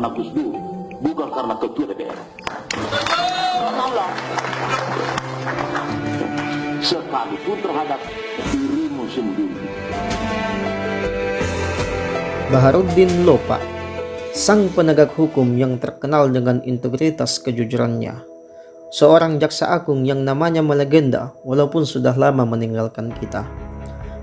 karena Gus Dur, bukan karena ketua DPR. Malah sekalipun terhadap dirimu sendiri. Baharudin Lopa, sang penegak hukum yang terkenal dengan integritas kejujurannya. Seorang jaksa agung yang namanya melegenda walaupun sudah lama meninggalkan kita.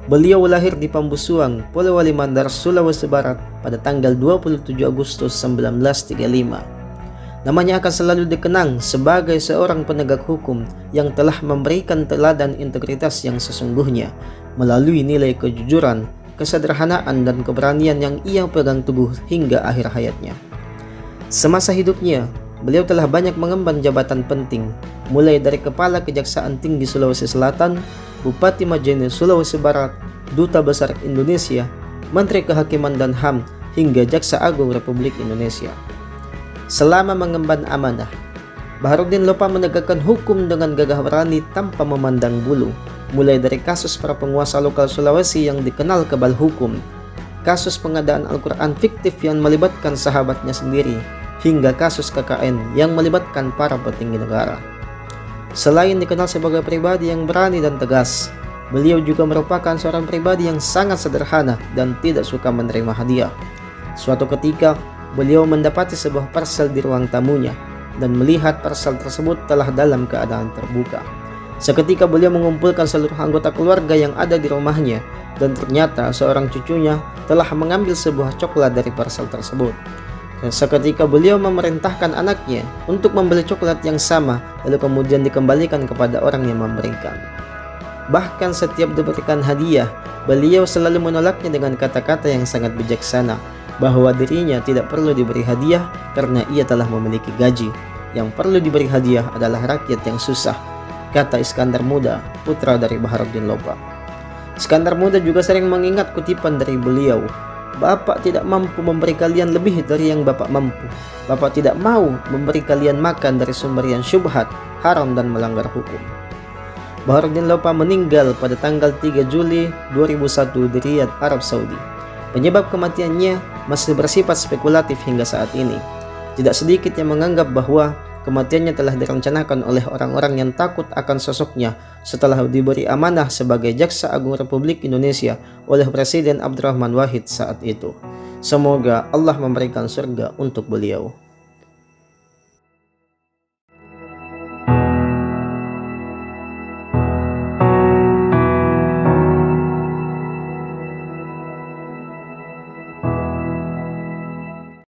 Beliau lahir di Pambusuang, Pulau Walimandar, Sulawesi Barat pada tanggal 27 Agustus 1935. Namanya akan selalu dikenang sebagai seorang penegak hukum yang telah memberikan teladan integritas yang sesungguhnya melalui nilai kejujuran, kesederhanaan, dan keberanian yang ia pegang teguh hingga akhir hayatnya. Semasa hidupnya, beliau telah banyak mengemban jabatan penting, mulai dari Kepala Kejaksaan Tinggi Sulawesi Selatan, Bupati Majene Sulawesi Barat, Duta Besar Indonesia, Menteri Kehakiman dan HAM, hingga Jaksa Agung Republik Indonesia. Selama mengemban amanah, Baharudin Lopa menegakkan hukum dengan gagah berani tanpa memandang bulu, mulai dari kasus para penguasa lokal Sulawesi yang dikenal kebal hukum, kasus pengadaan Al-Quran fiktif yang melibatkan sahabatnya sendiri, hingga kasus KKN yang melibatkan para petinggi negara. Selain dikenal sebagai pribadi yang berani dan tegas, beliau juga merupakan seorang pribadi yang sangat sederhana dan tidak suka menerima hadiah. Suatu ketika, beliau mendapati sebuah parsel di ruang tamunya dan melihat parsel tersebut telah dalam keadaan terbuka. Seketika beliau mengumpulkan seluruh anggota keluarga yang ada di rumahnya, dan ternyata seorang cucunya telah mengambil sebuah coklat dari parsel tersebut. Seketika beliau memerintahkan anaknya untuk membeli coklat yang sama, lalu kemudian dikembalikan kepada orang yang memberikan. Bahkan setiap diberikan hadiah, beliau selalu menolaknya dengan kata-kata yang sangat bijaksana, bahwa dirinya tidak perlu diberi hadiah karena ia telah memiliki gaji. Yang perlu diberi hadiah adalah rakyat yang susah, kata Iskandar Muda, putra dari Baharudin Lopa. Iskandar Muda juga sering mengingat kutipan dari beliau, "Bapak tidak mampu memberi kalian lebih dari yang Bapak mampu. Bapak tidak mau memberi kalian makan dari sumber yang syubhat, haram, dan melanggar hukum." Baharudin Lopa meninggal pada tanggal 3 Juli 2001 di Riyadh, Arab Saudi. Penyebab kematiannya masih bersifat spekulatif hingga saat ini. Tidak sedikit yang menganggap bahwa kematiannya telah direncanakan oleh orang-orang yang takut akan sosoknya setelah diberi amanah sebagai Jaksa Agung Republik Indonesia oleh Presiden Abdurrahman Wahid saat itu. Semoga Allah memberikan surga untuk beliau.